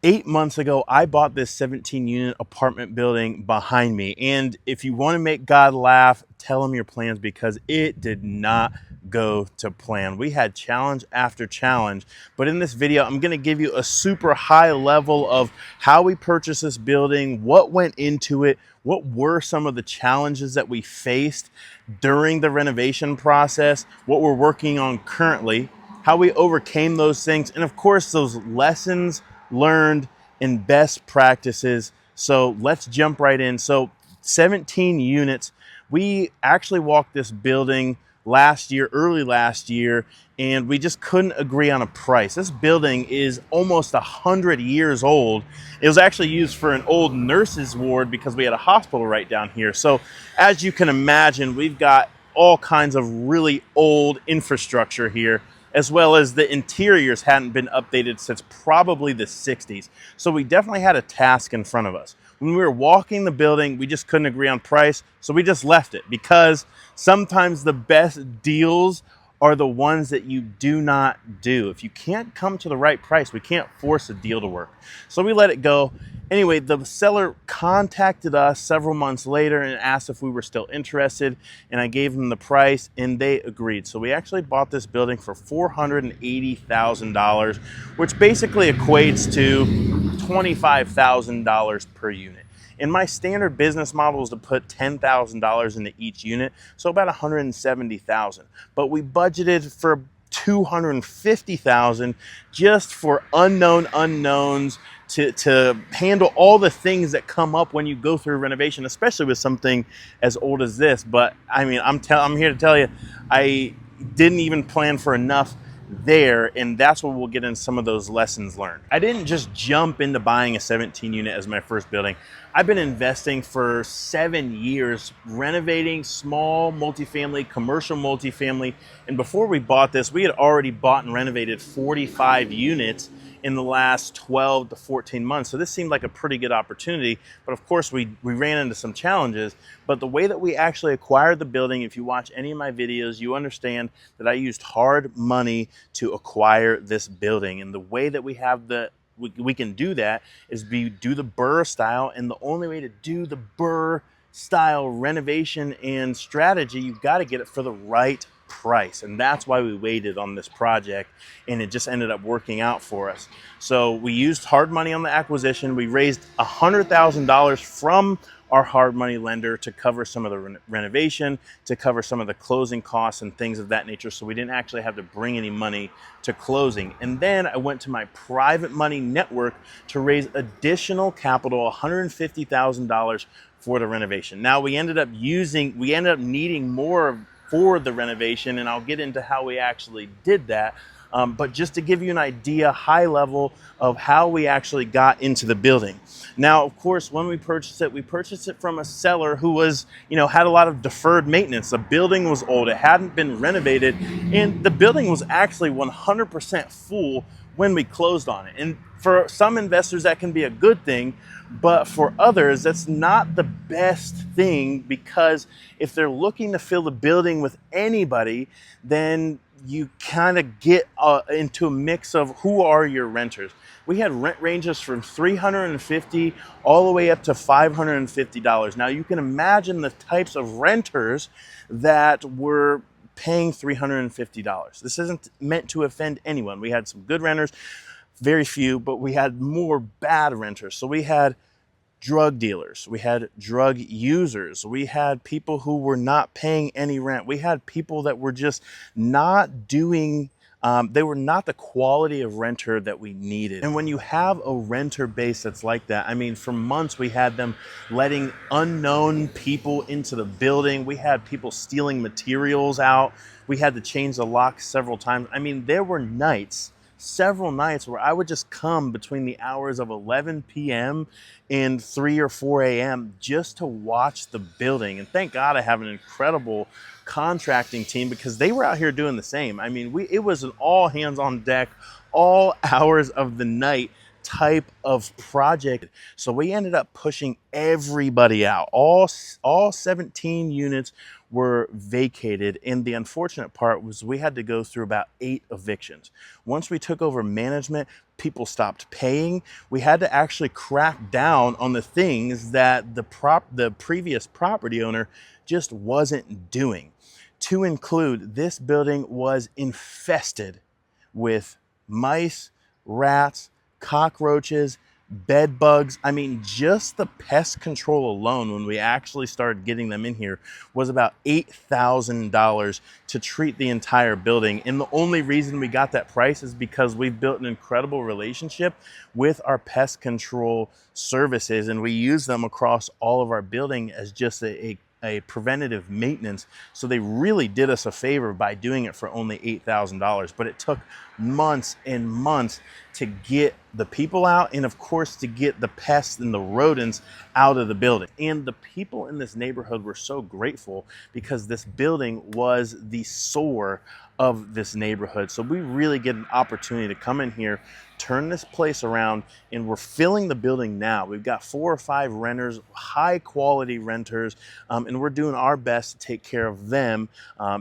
8 months ago, I bought this 17 unit apartment building behind me. And if you want to make God laugh, tell him your plans, because it did not go to plan. We had challenge after challenge. But in this video, I'm going to give you a super high level of how we purchased this building, what went into it, what were some of the challenges that we faced during the renovation process, what we're working on currently, how we overcame those things, and of course, those lessons learned and best practices. So let's jump right in. So 17 units. We actually walked this building last year, early last year, and we just couldn't agree on a price. This building is almost 100 years old. It was actually used for an old nurses ward because we had a hospital right down here. So as you can imagine, we've got all kinds of really old infrastructure here, as well as the interiors hadn't been updated since probably the 60s. So we definitely had a task in front of us. When we were walking the building, we just couldn't agree on price, so we just left it, because sometimes the best deals are the ones that you do not do. If you can't come to the right price, we can't force a deal to work. So we let it go. Anyway, the seller contacted us several months later and asked if we were still interested, and I gave them the price and they agreed. So we actually bought this building for $480,000, which basically equates to $25,000 per unit. And my standard business model is to put $10,000 into each unit, so about $170,000. But we budgeted for $250,000 just for unknown unknowns, to handle all the things that come up when you go through renovation, especially with something as old as this. But I mean, I'm here to tell you, I didn't even plan for enough there, and that's where we'll get in some of those lessons learned. I didn't just jump into buying a 17 unit as my first building. I've been investing for 7 years, renovating small multifamily, commercial multifamily, and before we bought this, we had already bought and renovated 45 units in the last 12 to 14 months. So this seemed like a pretty good opportunity, but of course we ran into some challenges. But the way that we actually acquired the building, if you watch any of my videos, you understand that I used hard money to acquire this building. And the way that we can do that is do the BRRRR style, and the only way to do the BRRRR style renovation and strategy, you've got to get it for the right price. And that's why we waited on this project, and it just ended up working out for us. So we used hard money on the acquisition. We raised $100,000 from our hard money lender to cover some of the renovation, to cover some of the closing costs and things of that nature. So we didn't actually have to bring any money to closing. And then I went to my private money network to raise additional capital, $150,000 for the renovation. Now we ended up needing more for the renovation, and I'll get into how we actually did that. But just to give you an idea, high level, of how we actually got into the building. Now, of course, when we purchased it from a seller who was, had a lot of deferred maintenance. The building was old, it hadn't been renovated, and the building was actually 100% full when we closed on it. And for some investors, that can be a good thing, but for others, that's not the best thing, because if they're looking to fill the building with anybody, then you kind of get into a mix of who are your renters. We had rent ranges from $350 all the way up to $550. Now you can imagine the types of renters that were paying $350. This isn't meant to offend anyone. We had some good renters, very few, but we had more bad renters. So we had drug dealers, we had drug users, we had people who were not paying any rent, we had people that were just not doing, they were not the quality of renter that we needed. And when you have a renter base that's like that, I mean, for months we had them letting unknown people into the building. We had people stealing materials out. We had to change the locks several times. I mean, there were several nights where I would just come between the hours of 11 p.m. and 3 or 4 a.m. just to watch the building. And thank God I have an incredible contracting team, because they were out here doing the same. I mean, it was an all hands on deck, all hours of the night type of project. So we ended up pushing everybody out. All 17 units were vacated, and the unfortunate part was we had to go through about 8 evictions. Once we took over management, people stopped paying. We had to actually crack down on the things that the previous property owner just wasn't doing. To include, this building was infested with mice, rats, cockroaches, bed bugs. I mean, just the pest control alone, when we actually started getting them in here, was about $8,000 to treat the entire building. And the only reason we got that price is because we've built an incredible relationship with our pest control services, and we use them across all of our building as just a preventative maintenance. So they really did us a favor by doing it for only $8,000, but it took months and months to get the people out, and of course to get the pests and the rodents out of the building. And the people in this neighborhood were so grateful because this building was the sore of this neighborhood. So we really get an opportunity to come in here, turn this place around, and we're filling the building now. We've got 4 or 5 renters, high quality renters, and we're doing our best to take care of them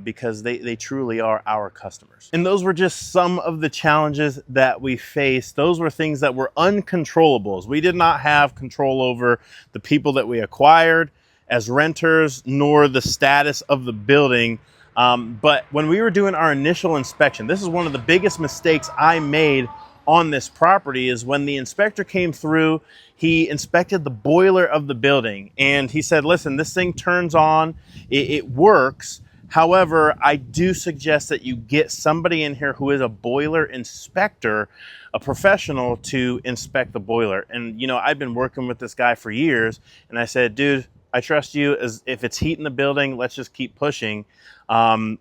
because they truly are our customers. And those were just some of the challenges that we faced. Those were things that were uncontrollables. We did not have control over the people that we acquired as renters, nor the status of the building. But when we were doing our initial inspection, this is one of the biggest mistakes I made on this property, is when the inspector came through, he inspected the boiler of the building, and he said, listen, this thing turns on, it works. However, I do suggest that you get somebody in here who is a boiler inspector, a professional, to inspect the boiler. And, you know, I've been working with this guy for years, and I said, dude, I trust you. As if it's heat in the building, let's just keep pushing.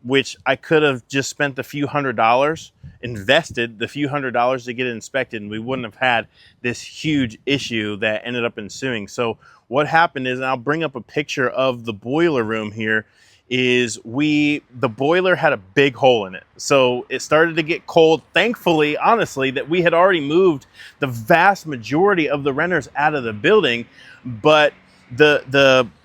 Which I could have just spent the few $100s, invested the few $100s to get it inspected, and we wouldn't have had this huge issue that ended up ensuing. So what happened is, and I'll bring up a picture of the boiler room here, is the boiler had a big hole in it. So it started to get cold. Thankfully, honestly, that we had already moved the vast majority of the renters out of the building, but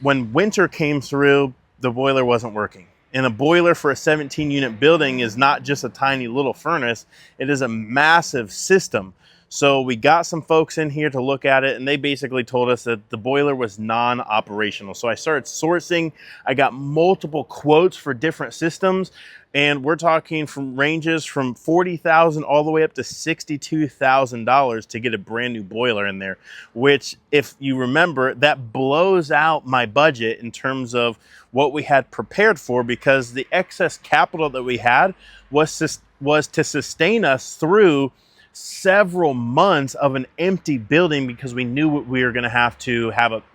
when winter came through, the boiler wasn't working. And a boiler for a 17-unit building is not just a tiny little furnace, it is a massive system. So we got some folks in here to look at it, and they basically told us that the boiler was non-operational. So I started sourcing. I got multiple quotes for different systems, and we're talking from ranges from $40,000 all the way up to $62,000 to get a brand new boiler in there, which, if you remember, that blows out my budget in terms of what we had prepared for, because the excess capital that we had was to sustain us through several months of an empty building, because we knew we were going to have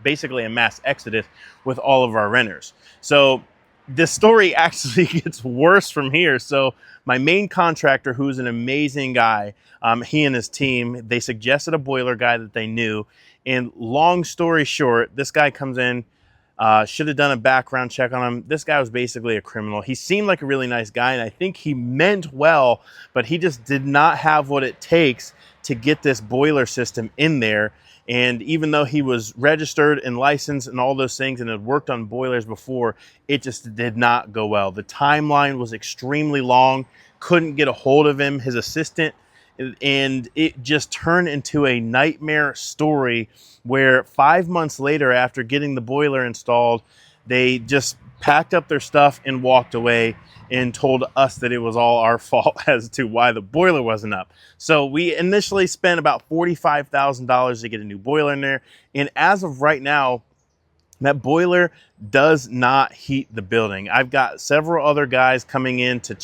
basically a mass exodus with all of our renters. So this story actually gets worse from here. So my main contractor, who's an amazing guy, he and his team, they suggested a boiler guy that they knew. And long story short, this guy comes in, should have done a background check on him. This guy was basically a criminal. He seemed like a really nice guy, and I think he meant well, but he just did not have what it takes to get this boiler system in there. And even though he was registered and licensed and all those things and had worked on boilers before, it just did not go well. The timeline was extremely long, couldn't get a hold of him, his assistant, and it just turned into a nightmare story where 5 months later, after getting the boiler installed, they just packed up their stuff and walked away and told us that it was all our fault as to why the boiler wasn't up. So we initially spent about $45,000 to get a new boiler in there. And as of right now, that boiler does not heat the building. I've got several other guys coming in to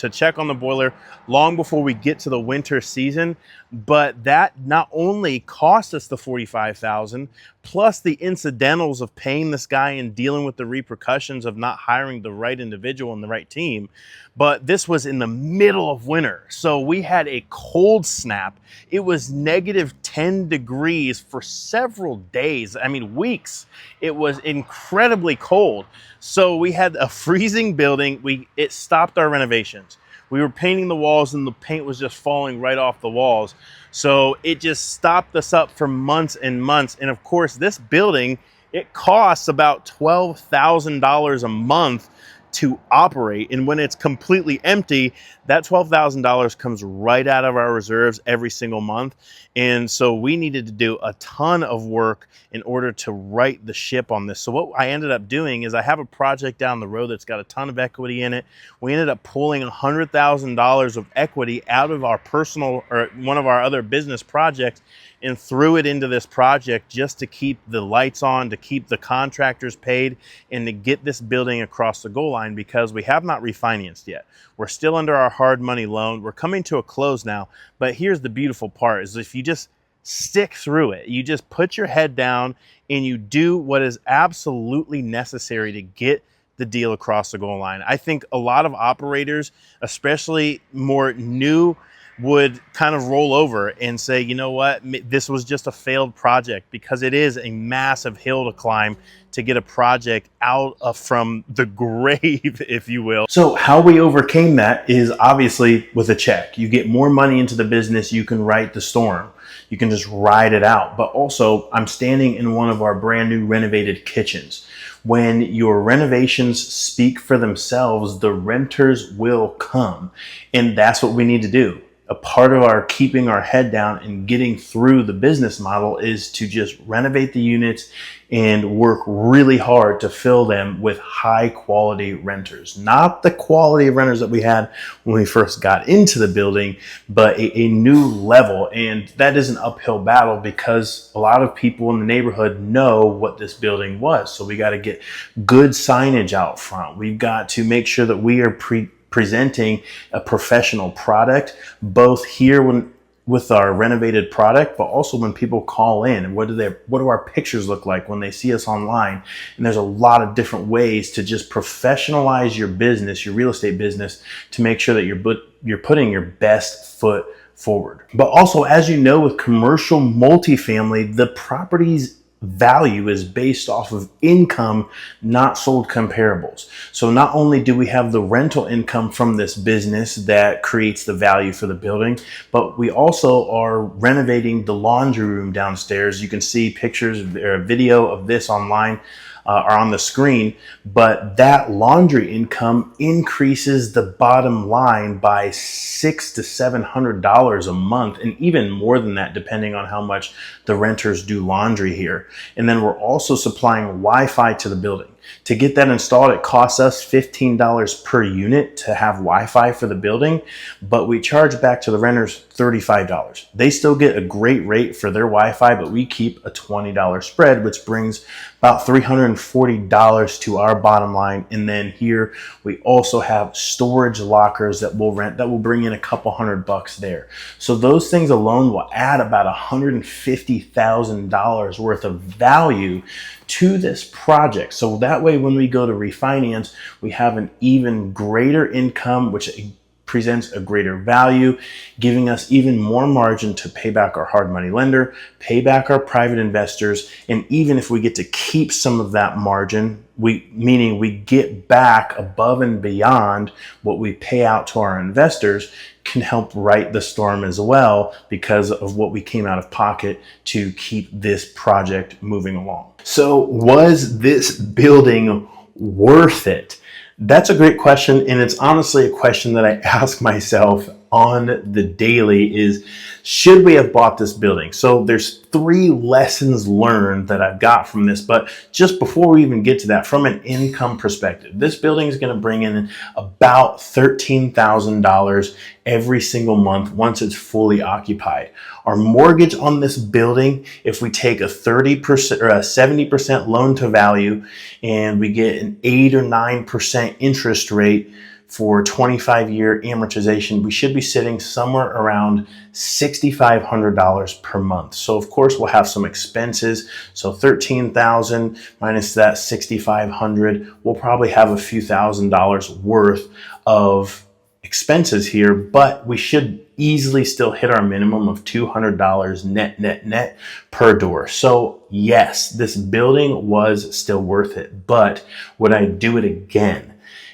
check on the boiler long before we get to the winter season, but that not only cost us the $45,000 plus the incidentals of paying this guy and dealing with the repercussions of not hiring the right individual and the right team, but this was in the middle of winter. So we had a cold snap. It was negative 10 degrees for several days. I mean, weeks. It was incredibly cold. So we had a freezing building. It stopped our renovations. We were painting the walls and the paint was just falling right off the walls. So it just stopped us up for months and months. And of course, this building, it costs about $12,000 a month to operate. And when it's completely empty, that $12,000 comes right out of our reserves every single month. And so we needed to do a ton of work in order to right the ship on this. So what I ended up doing is I have a project down the road that's got a ton of equity in it. We ended up pulling $100,000 of equity out of our personal or one of our other business projects and threw it into this project just to keep the lights on, to keep the contractors paid, and to get this building across the goal line, because we have not refinanced yet. We're still under our hard money loan. We're coming to a close now, but here's the beautiful part is if you just stick through it, you just put your head down and you do what is absolutely necessary to get the deal across the goal line. I think a lot of operators, especially more new, would kind of roll over and say, you know what, this was just a failed project, because it is a massive hill to climb to get a project out from the grave, if you will. So how we overcame that is obviously with a check. You get more money into the business, you can right the storm. You can just ride it out. But also, I'm standing in one of our brand new renovated kitchens. When your renovations speak for themselves, the renters will come. And that's what we need to do. A part of our keeping our head down and getting through the business model is to just renovate the units and work really hard to fill them with high quality renters. Not the quality of renters that we had when we first got into the building, but a new level. And that is an uphill battle because a lot of people in the neighborhood know what this building was. So we got to get good signage out front. We've got to make sure that we are presenting a professional product, both here with our renovated product, but also when people call in and what do our pictures look like when they see us online. And there's a lot of different ways to just professionalize your business, your real estate business, to make sure that you're putting your best foot forward. But also, as you know, with commercial multifamily, the properties value is based off of income, not sold comparables. So not only do we have the rental income from this business that creates the value for the building, but we also are renovating the laundry room downstairs. You can see pictures or a video of this online are on the screen, but that laundry income increases the bottom line by $600 to $700 a month, and even more than that depending on how much the renters do laundry here. And then we're also supplying Wi-Fi to the building. To get that installed, it costs us $15 per unit to have Wi-Fi for the building, but we charge back to the renters $35. They still get a great rate for their Wi-Fi, but we keep a $20 spread, which brings about $340 to our bottom line. And then here we also have storage lockers that we'll rent that will bring in a couple $100 there. So those things alone will add about $150,000 worth of value to this project. So that way, when we go to refinance, we have an even greater income, which presents a greater value, giving us even more margin to pay back our hard money lender, pay back our private investors, and even if we get to keep some of that margin, meaning we get back above and beyond what we pay out to our investors, can help right the storm as well because of what we came out of pocket to keep this project moving along. So was this building worth it? That's a great question, and it's honestly a question that I ask myself on the daily is, should we have bought this building? So there's 3 lessons learned that I've got from this, but just before we even get to that, from an income perspective, this building is going to bring in about $13,000 every single month once it's fully occupied. Our mortgage on this building, if we take a 30% or a 70% loan to value and we get an 8 or 9% interest rate for 25-year amortization, we should be sitting somewhere around $6,500 per month. So of course we'll have some expenses. So $13,000 minus that $6,500, we'll probably have a few $1,000s worth of expenses here, but we should easily still hit our minimum of $200 net per door. So yes, this building was still worth it, but would I do it again?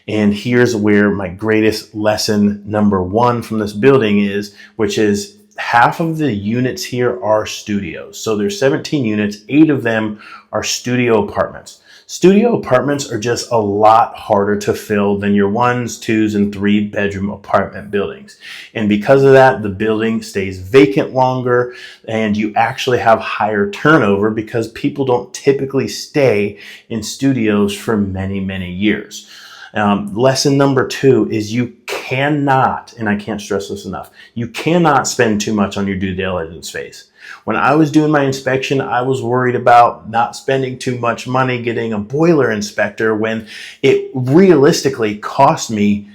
And here's where my greatest lesson number 1 from this building is, which is half of the units here are studios. So there's 17 units, 8 of them are studio apartments. Studio apartments are just a lot harder to fill than your 1s, 2s, and 3-bedroom apartment buildings. And because of that, the building stays vacant longer and you actually have higher turnover because people don't typically stay in studios for many, many years. Lesson number 2 is you cannot, and I can't stress this enough, you cannot spend too much on your due diligence phase. When I was doing my inspection, I was worried about not spending too much money getting a boiler inspector when it realistically cost me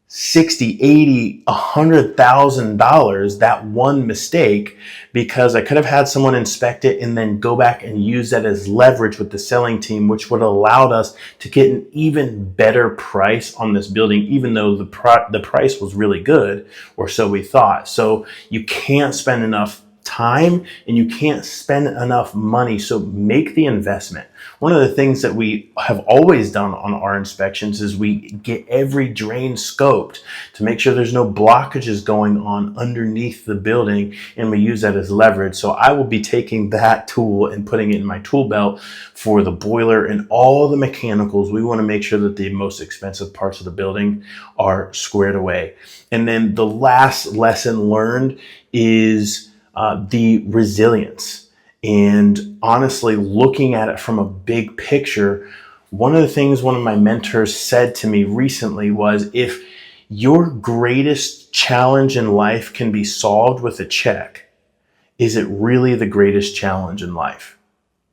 $60, $80, $100,000 that one mistake, because I could have had someone inspect it and then go back and use that as leverage with the selling team, which would have allowed us to get an even better price on this building, even though the price was really good, or so we thought. So you can't spend enough time and you can't spend enough money. So make the investment. One of the things that we have always done on our inspections is we get every drain scoped to make sure there's no blockages going on underneath the building, and we use that as leverage. So I will be taking that tool and putting it in my tool belt for the boiler and all the mechanicals. We want to make sure that the most expensive parts of the building are squared away. And then the last lesson learned is the resilience. And honestly, looking at it from a big picture, one of the things one of my mentors said to me recently was, if your greatest challenge in life can be solved with a check, is it really the greatest challenge in life?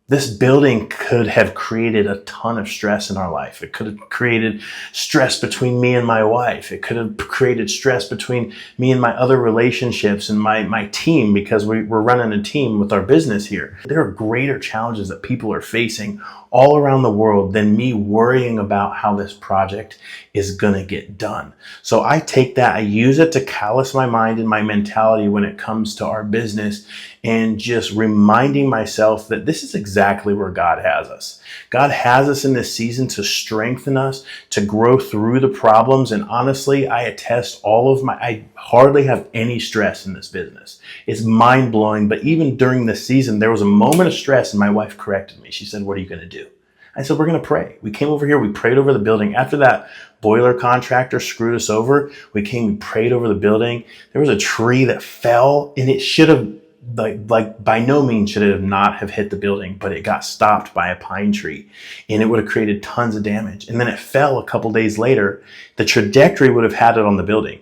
This building could have created a ton of stress in our life. It could have created stress between me and my wife. It could have created stress between me and my other relationships and my team, because we're running a team with our business here. There are greater challenges that people are facing all around the world than me worrying about how this project is gonna get done. So I take that, I use it to callous my mind and my mentality when it comes to our business, and just reminding myself that this is exactly where God has us. God has us in this season to strengthen us, to grow through the problems. And honestly, I attest I hardly have any stress in this business. It's mind blowing. But even during this season, there was a moment of stress and my wife corrected me. She said, "What are you going to do?" I said, "We're going to pray." We came over here, we prayed over the building. After that boiler contractor screwed us over, we prayed over the building. There was a tree that fell, and it should have, like by no means should it not have hit the building, but it got stopped by a pine tree and it would have created tons of damage. And then it fell a couple days later. The trajectory would have had it on the building,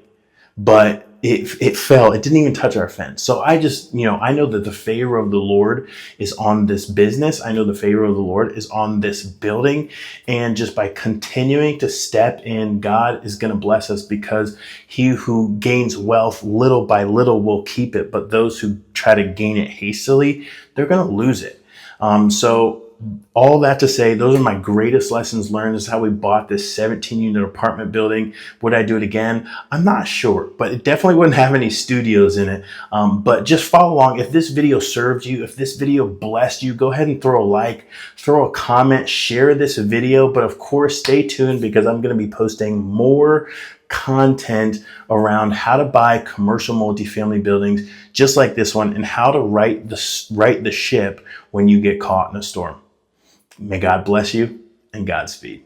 but it fell. It didn't even touch our fence. So I just, I know that the favor of the Lord is on this business. I know the favor of the Lord is on this building. And just by continuing to step in, God is going to bless us, because he who gains wealth little by little will keep it. But those who try to gain it hastily, they're going to lose it. So all that to say, those are my greatest lessons learned. This is how we bought this 17-unit apartment building. Would I do it again? I'm not sure, but it definitely wouldn't have any studios in it. But just follow along. If this video served you, if this video blessed you, go ahead and throw a like, throw a comment, share this video. But of course, stay tuned, because I'm going to be posting more content around how to buy commercial multifamily buildings just like this one, and how to right the ship when you get caught in a storm. May God bless you, and Godspeed.